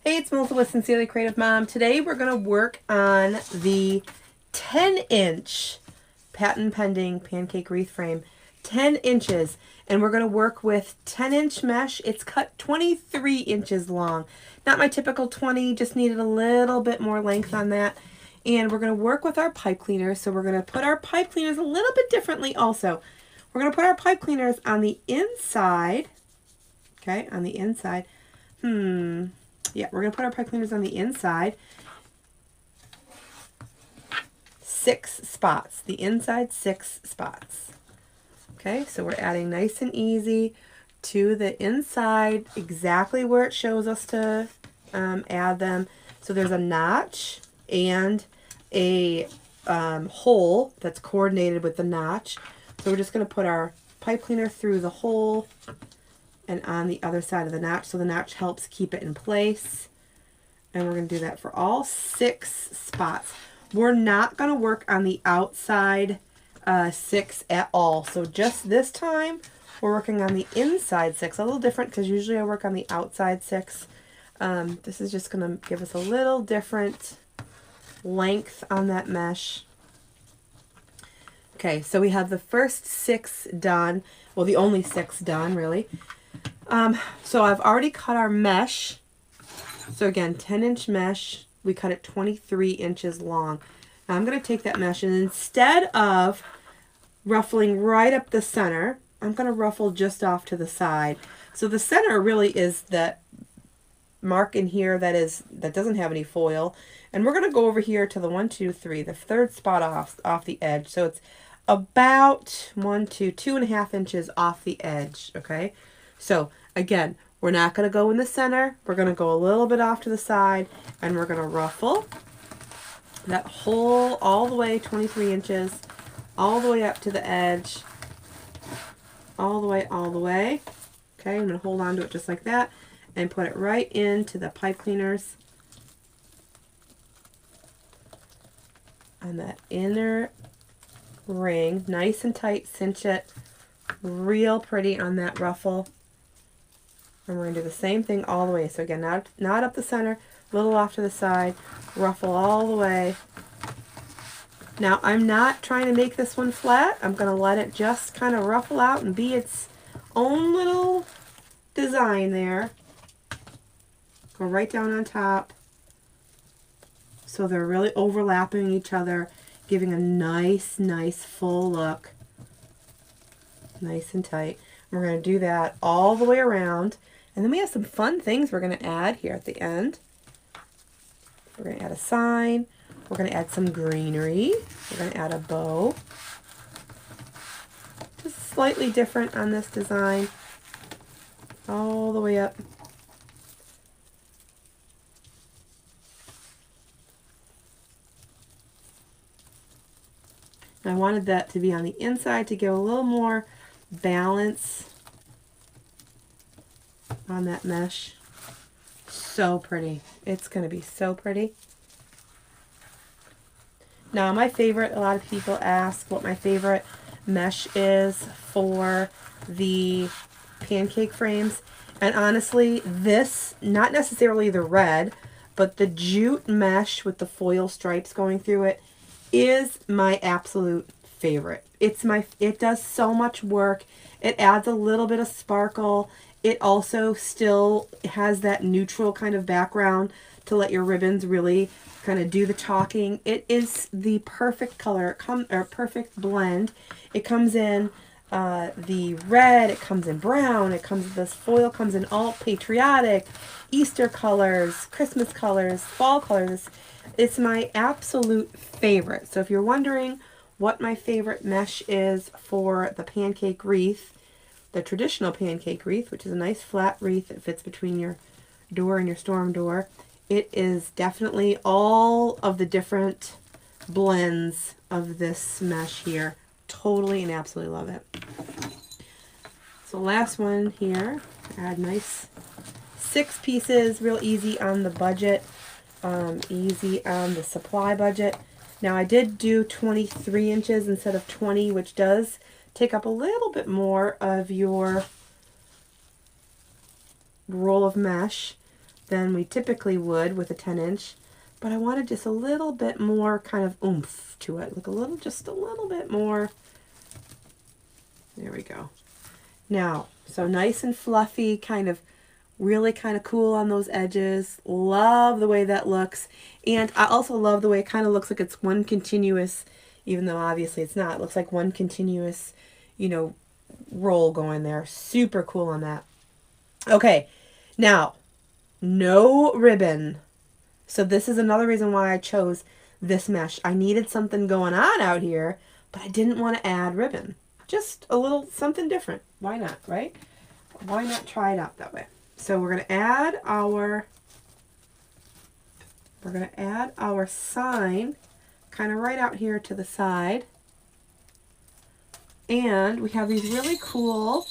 Hey, it's Melissa with Sincerely Creative Mom. Today we're going to work on the 10-inch patent pending pancake wreath frame. 10 inches. And we're going to work with 10-inch mesh. It's cut 23 inches long. Not my typical 20, just needed a little bit more length on that. And we're going to work with our pipe cleaners. So we're going to put our pipe cleaners a little bit differently also. We're going to put our pipe cleaners on the inside. Okay, on the inside. Yeah, we're going to put our pipe cleaners on the inside. 6 spots. The inside 6 spots. Okay, so we're adding nice and easy to the inside, exactly where it shows us to add them. So there's a notch and a hole that's coordinated with the notch. So we're just going to put our pipe cleaner through the hole and on the other side of the notch, so the notch helps keep it in place. And we're going to do that for all 6 spots. We're not going to work on the outside 6 at all. So just this time, we're working on the inside 6. A little different because usually I work on the outside 6. This is just going to give us a little different length on that mesh. Okay, so we have the first 6 done. Well, the only 6 done, really. So I've already cut our mesh. So again, 10-inch mesh. We cut it 23 inches long. Now I'm going to take that mesh and instead of ruffling right up the center, I'm going to ruffle just off to the side. So the center really is that mark in here that doesn't have any foil. And we're going to go over here to the 1, 2, 3, the 3rd spot off the edge. So it's about 2.5 inches off the edge. Okay. So again, we're not going to go in the center. We're going to go a little bit off to the side, and we're going to ruffle that whole all the way 23 inches, all the way up to the edge, all the way. Okay, I'm going to hold on to it just like that and put it right into the pipe cleaners on that inner ring. Nice and tight, cinch it real pretty on that ruffle. And we're going to do the same thing all the way. So again, not up the center, a little off to the side, ruffle all the way. Now, I'm not trying to make this one flat. I'm going to let it just kind of ruffle out and be its own little design there. Go right down on top. So they're really overlapping each other, giving a nice full look. Nice and tight. We're going to do that all the way around. And then we have some fun things we're going to add here at the end. We're going to add a sign. We're going to add some greenery. We're going to add a bow. Just slightly different on this design. All the way up. And I wanted that to be on the inside to give a little more balance on that mesh. So pretty. It's going to be so pretty. Now, my favorite, a lot of people ask what my favorite mesh is for the pancake frames. And honestly, this, not necessarily the red, but the jute mesh with the foil stripes going through it is my absolute favorite. It does so much work. It adds a little bit of sparkle. It also still has that neutral kind of background to let your ribbons really kind of do the talking. It is the perfect color, or perfect blend. It comes in the red, it comes in brown, this foil comes in all patriotic, Easter colors, Christmas colors, fall colors. It's my absolute favorite. So if you're wondering what my favorite mesh is for the pancake wreath, the traditional pancake wreath, which is a nice flat wreath that fits between your door and your storm door, it is definitely all of the different blends of this mesh here. Totally and absolutely love it. So last one here, add nice 6 pieces, real easy on the budget, easy on the supply budget. Now I did do 23 inches instead of 20, which does take up a little bit more of your roll of mesh, than we typically would with a 10-inch, but I wanted just a little bit more kind of oomph to it. Look just a little bit more. There we go. Now, so nice and fluffy, kind of really kind of cool on those edges. Love the way that looks. And I also love the way it kind of looks like it's one continuous, even though obviously it's not. It looks like one continuous, you know, roll going there. Super cool on that. Okay, now, no ribbon. So this is another reason why I chose this mesh. I needed something going on out here, but I didn't want to add ribbon. Just a little something different. Why not, right? Why not try it out that way? So we're going to add our sign kind of right out here to the side. And we have these really cool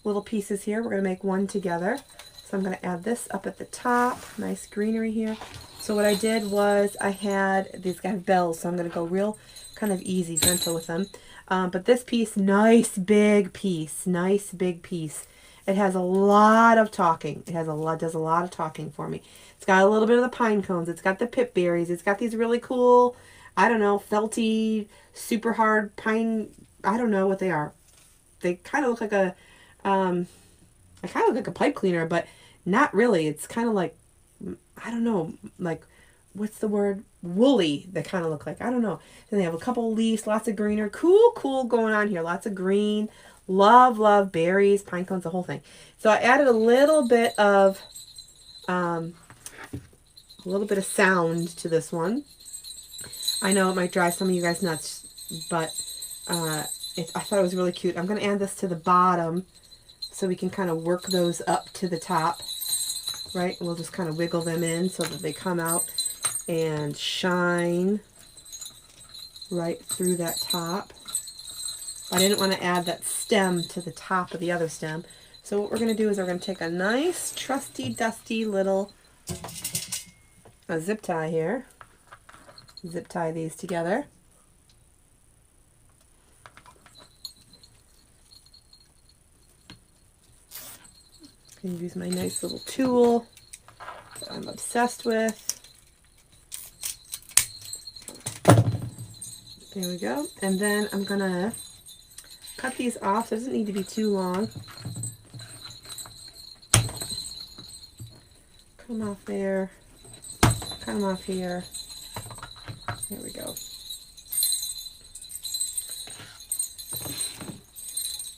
little pieces here. We're going to make one together. So I'm going to add this up at the top. Nice greenery here. So what I did was I had these guys bells, so I'm going to go real kind of easy, gentle with them. But this piece, nice big piece. Nice big piece. It has a lot of talking. Does a lot of talking for me. It's got a little bit of the pine cones. It's got the pip berries. It's got these really cool, I don't know, felty, super hard pine. I don't know what they are. They kind of look like a, they kind of look like a pipe cleaner, but not really. It's kind of like, I don't know, like, what's the word? Woolly, they kind of look like. I don't know. Then they have a couple leaves, lots of greener. Cool going on here. Lots of green. Love berries, pine cones, the whole thing. So I added a little bit of sound to this one. I know it might drive some of you guys nuts, but I thought it was really cute. I'm going to add this to the bottom so we can kind of work those up to the top, right? And we'll just kind of wiggle them in so that they come out and shine right through that top. I didn't want to add that stem to the top of the other stem. So what we're going to do is we're going to take a nice, trusty, dusty little zip tie here. Zip tie these together. I'm going to use my nice little tool that I'm obsessed with. There we go. And then I'm going to cut these off, so it doesn't need to be too long. Cut them off there. Cut them off here. There we go.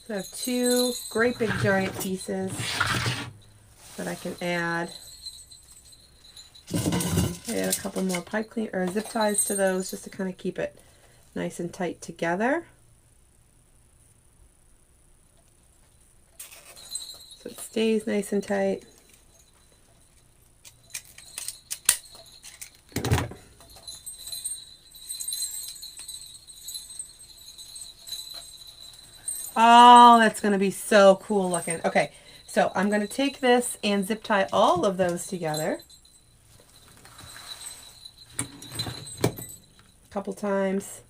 So I have two great big giant pieces that I can add. I add a couple more pipe clean or zip ties to those just to kind of keep it nice and tight together. So it stays nice and tight. Oh, that's going to be so cool looking. Okay, so I'm going to take this and zip tie all of those together a couple times.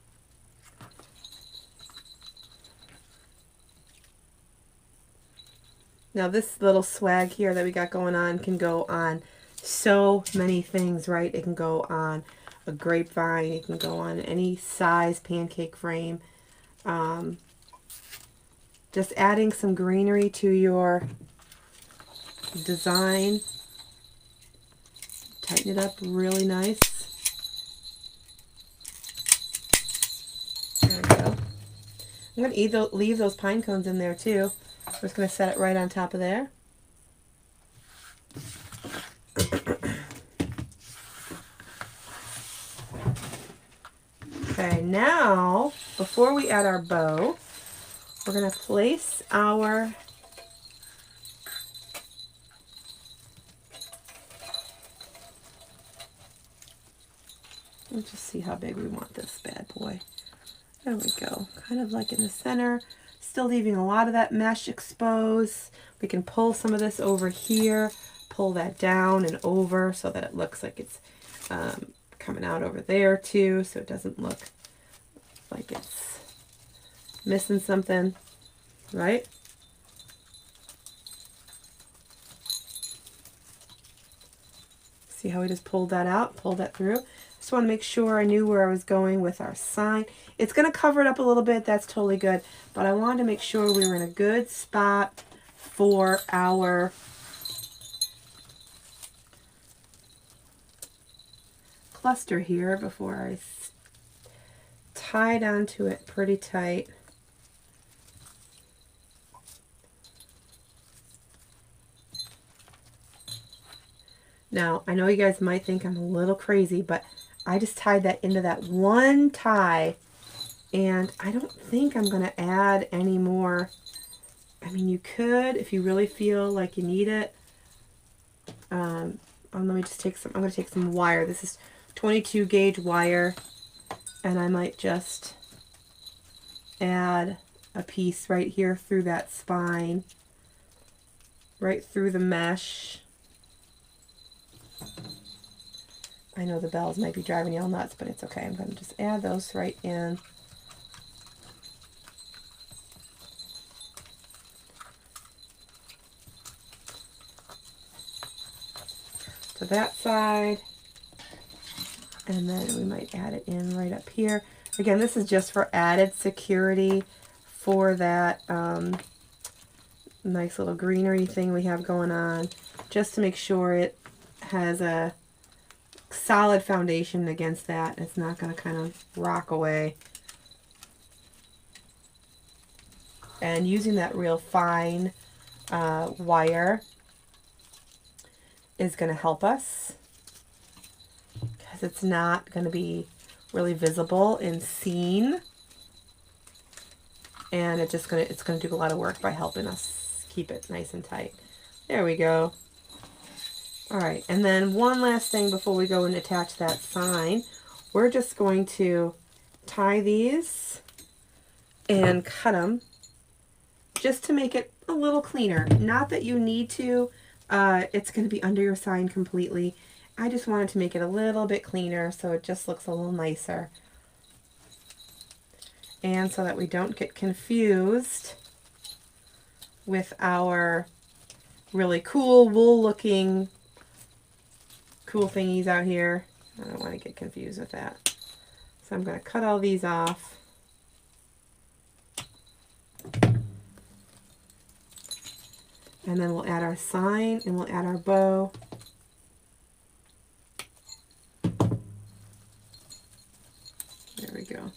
Now this little swag here that we got going on can go on so many things, right? It can go on a grapevine. It can go on any size pancake frame. Just adding some greenery to your design. Tighten it up really nice. There we go. I'm going to leave those pine cones in there too. I'm just going to set it right on top of there. Okay, now, before we add our bow, we're going to place our let's just see how big we want this bad boy. There we go. Kind of like in the center. Still leaving a lot of that mesh exposed. We can pull some of this over here, pull that down and over so that it looks like it's coming out over there too, so it doesn't look like it's missing something, right? See how we just pulled that out, pulled that through? Just want to make sure I knew where I was going with our sign. It's going to cover it up a little bit. That's totally good. But I wanted to make sure we were in a good spot for our cluster here before I tie down to it pretty tight. Now, I know you guys might think I'm a little crazy, but I just tied that into that one tie, and I don't think I'm going to add any more. I mean, you could if you really feel like you need it. Let me just take some, I'm going to take some wire. This is 22 gauge wire, and I might just add a piece right here through that spine, right through the mesh. I know the bells might be driving you all nuts, but it's okay. I'm going to just add those right in. To that side. And then we might add it in right up here. Again, this is just for added security for that nice little greenery thing we have going on. Just to make sure it has a solid foundation against that. It's not going to kind of rock away. And using that real fine wire is going to help us, because it's not going to be really visible and seen, and it's going to do a lot of work by helping us keep it nice and tight. There we go. All right, and then one last thing before we go and attach that sign, we're just going to tie these and cut them just to make it a little cleaner. Not that you need to. It's going to be under your sign completely. I just wanted to make it a little bit cleaner so it just looks a little nicer. And so that we don't get confused with our really cool wool looking cool thingies out here. I don't want to get confused with that. So I'm going to cut all these off. And then we'll add our sign and we'll add our bow. There we go.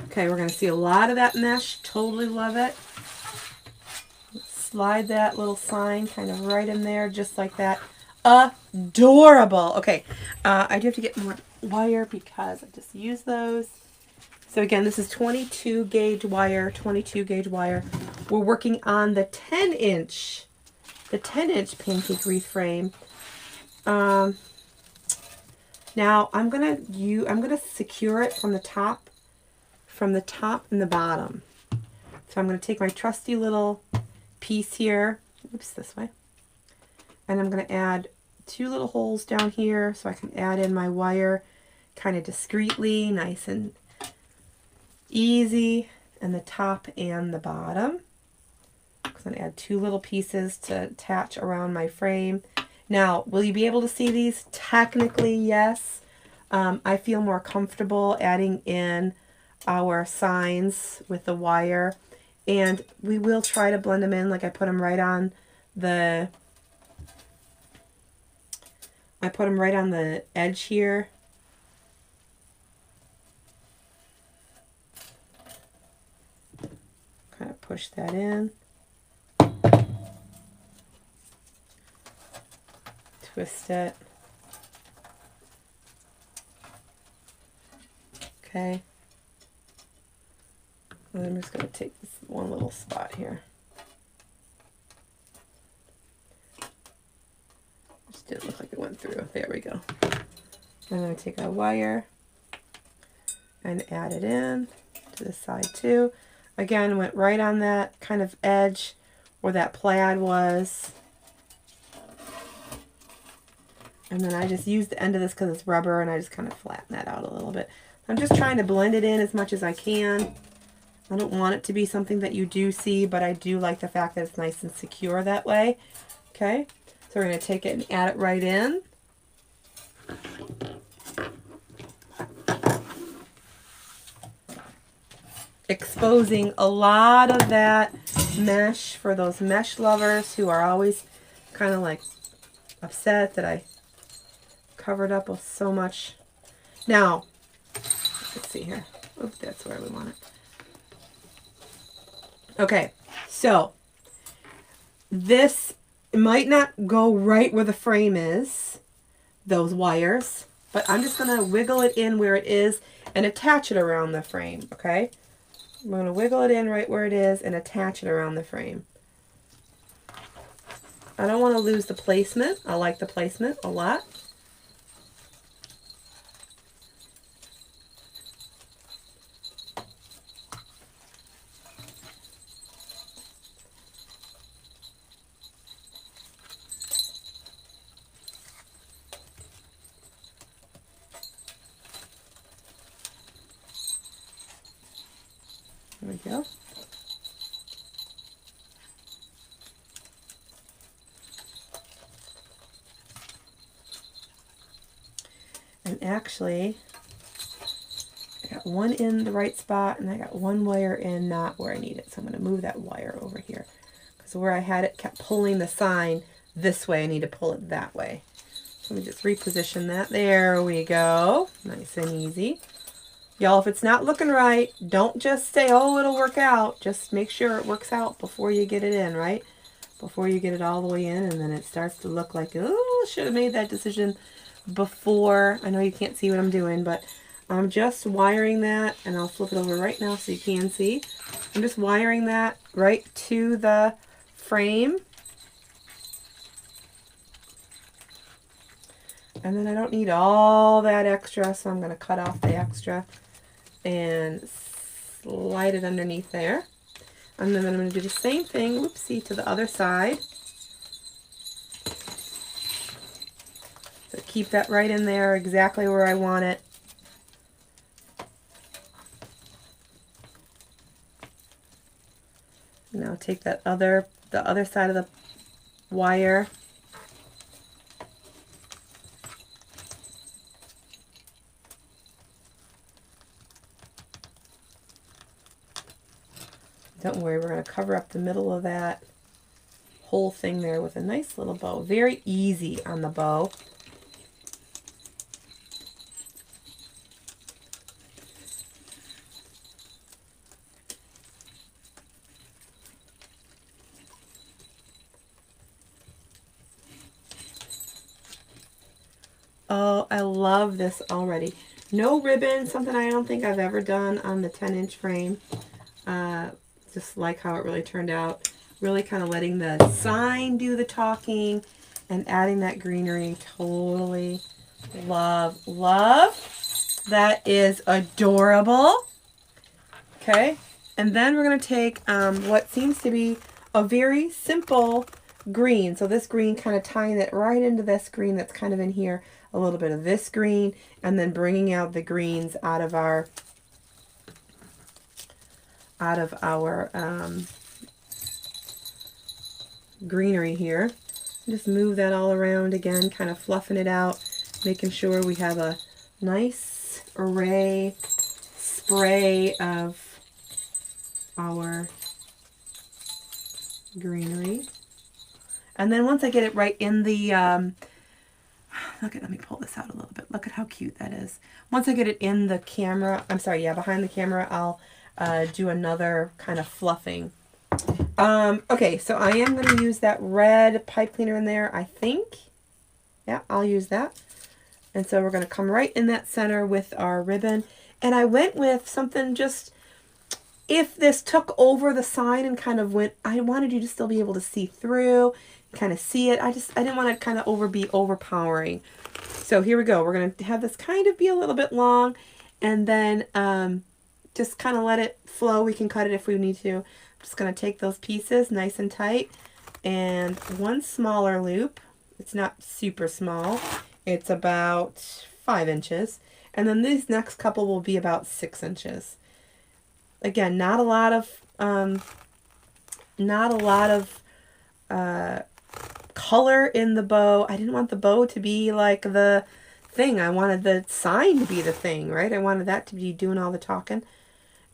Okay, we're going to see a lot of that mesh. Totally love it. Slide that little sign kind of right in there, just like that. Adorable. Okay, I do have to get more wire because I just used those. So again, this is 22 gauge wire, 22 gauge wire. We're working on the 10-inch Pancake Wreath frame. Now I'm gonna secure it from the top and the bottom. So I'm gonna take my trusty little piece here, oops, this way, and I'm gonna add 2 little holes down here so I can add in my wire kind of discreetly, nice and easy, and the top and the bottom. I'm going to add 2 little pieces to attach around my frame. Now, will you be able to see these? Technically, yes. I feel more comfortable adding in our signs with the wire, and we will try to blend them in. Like I put them right on the edge here. Kind of push that in. Twist it. Okay. And I'm just going to take this one little spot here. Just didn't look like it went through. There we go. I'm going to take our wire and add it in to the side too. Again, went right on that kind of edge where that plaid was. And then I just used the end of this because it's rubber, and I just kind of flatten that out a little bit. I'm just trying to blend it in as much as I can. I don't want it to be something that you do see, but I do like the fact that it's nice and secure that way. Okay, So we're going to take it and add it right in. Exposing a lot of that mesh for those mesh lovers who are always kind of like upset that I covered up with so much. Now, let's see here. Oops, that's where we want it. Okay, so this might not go right where the frame is, those wires, but I'm just going to wiggle it in where it is and attach it around the frame, okay? I'm going to wiggle it in right where it is and attach it around the frame. I don't want to lose the placement. I like the placement a lot. There we go. And actually, I got one in the right spot and I got one wire in not where I need it. So I'm going to move that wire over here. Because where I had it kept pulling the sign this way, I need to pull it that way. So let me just reposition that. There we go. Nice and easy. Y'all, if it's not looking right, don't just say, oh, it'll work out. Just make sure it works out before you get it in, right? Before you get it all the way in, and then it starts to look like, oh, should have made that decision before. I know you can't see what I'm doing, but I'm just wiring that, and I'll flip it over right now so you can see. I'm just wiring that right to the frame. And then I don't need all that extra, so I'm going to cut off the extra and slide it underneath there. And then I'm going to do the same thing, whoopsie, to the other side. So keep that right in there, exactly where I want it. Now take that the other side of the wire. Don't worry, we're going to cover up the middle of that whole thing there with a nice little bow. Very easy on the bow. Oh, I love this already. No ribbon, something I don't think I've ever done on the 10-inch frame. Just like how it really turned out. Really kind of letting the sign do the talking and adding that greenery. Totally love, love. That is adorable. Okay, and then we're going to take what seems to be a very simple green. So this green, kind of tying it right into this green that's kind of in here. A little bit of this green, and then bringing out the greens out of our greenery here. Just move that all around again, kind of fluffing it out, making sure we have a nice array spray of our greenery. And then once I get it right in the let me pull this out a little bit. Look at how cute that is. Once I get it in the camera, I'm sorry, yeah, behind the camera, I'll do another kind of fluffing. Okay, so I am going to use that red pipe cleaner in there, I think. Yeah, I'll use that. And so we're going to come right in that center with our ribbon. And I went with something just, if this took over the sign and kind of went, I wanted you to still be able to see through, kind of see it. I didn't want to kind of be overpowering. So here we go. We're going to have this kind of be a little bit long, and then just kind of let it flow. We can cut it if we need to. I'm just going to take those pieces nice and tight, and one smaller loop. It's not super small. It's about 5 inches. And then these next couple will be about 6 inches. Again, not a lot of color in the bow. I didn't want the bow to be like the thing. I wanted the sign to be the thing, right? I wanted that to be doing all the talking.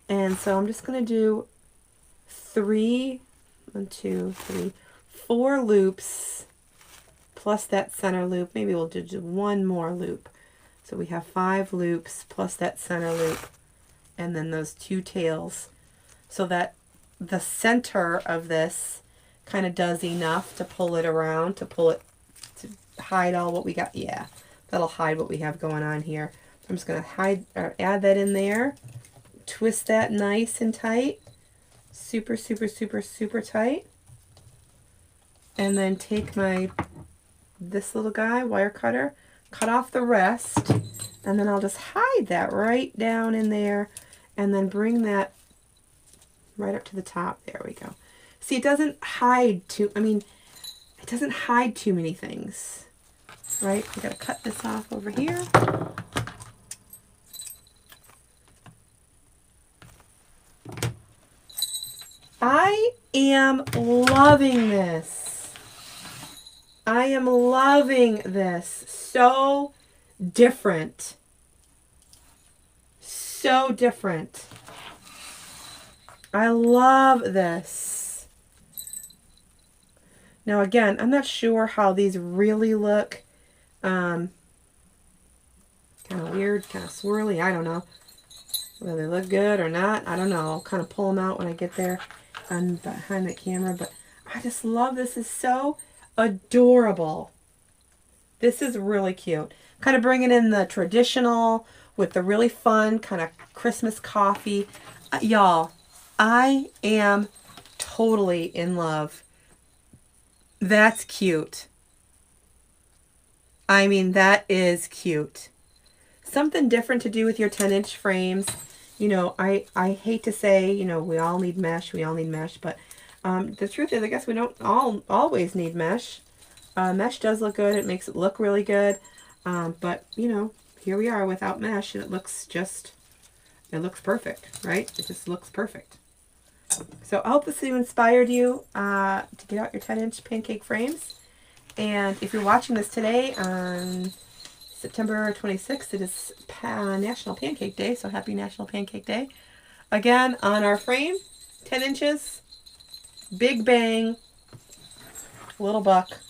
And so I'm just going to do 4 loops plus that center loop. Maybe we'll do one more loop. So we have 5 loops plus that center loop and then those 2 tails, so that the center of this kind of does enough to pull it around, to hide all what we got. Yeah, that'll hide what we have going on here. I'm just going to add that in there, twist that nice and tight, super, super, super, super tight, and then take this little guy, wire cutter, cut off the rest, and then I'll just hide that right down in there, and then bring that right up to the top. There we go. See, it doesn't hide it doesn't hide too many things, right? We gotta cut this off over here. I am loving this. I am loving this. So different. So different. I love this. Now again, I'm not sure how these really look. Kind of weird, kind of swirly. I don't know whether they look good or not. I don't know. I'll kind of pull them out when I get there on behind the camera. But I just love this. It's so adorable. This is really cute. Kind of bringing in the traditional with the really fun kind of Christmas coffee. Y'all, I am totally in love. That's cute. I mean, that is cute. Something different to do with your 10-inch frames. You know, I hate to say, you know, we all need mesh, but the truth is, I guess we don't always need mesh. Mesh does look good. It makes it look really good. But, you know, here we are without mesh, and it looks perfect, right? It just looks perfect. So I hope this inspired you to get out your 10-inch pancake frames. And if you're watching this today on September 26th, it is National Pancake Day, so happy National Pancake Day. Again, on our frame, 10 inches, big bang, little buck.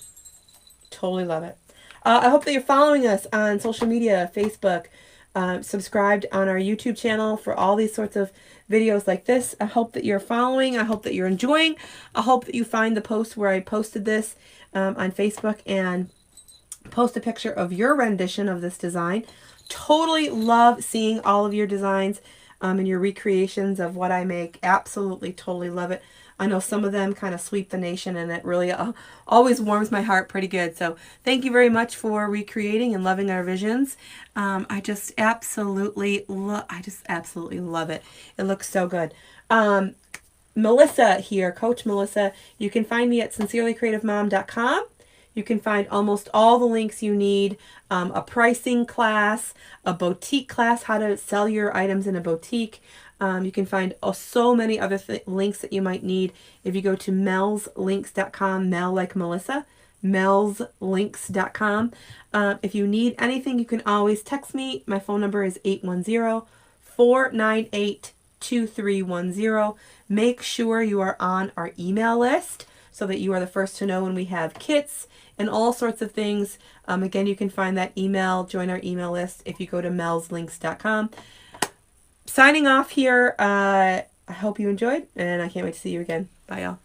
Totally love it. I hope that you're following us on social media, Facebook, subscribed on our YouTube channel for all these sorts of videos like this. I hope that you're following. I hope that you're enjoying. I hope that you find the post where I posted this on Facebook and post a picture of your rendition of this design. Totally love seeing all of your designs and your recreations of what I make. Absolutely, totally love it. I know some of them kind of sweep the nation, and it really always warms my heart pretty good. So thank you very much for recreating and loving our visions. I just absolutely love it. It looks so good. Melissa here, Coach Melissa. You can find me at sincerelycreativemom.com. You can find almost all the links you need, a pricing class, a boutique class, how to sell your items in a boutique. You can find so many other links that you might need if you go to melslinks.com, Mel like Melissa, melslinks.com. If you need anything, you can always text me. My phone number is 810-498-2310. Make sure you are on our email list so that you are the first to know when we have kits and all sorts of things. Again, you can find that join our email list if you go to melslinks.com. Signing off here. I hope you enjoyed, and I can't wait to see you again. Bye, y'all.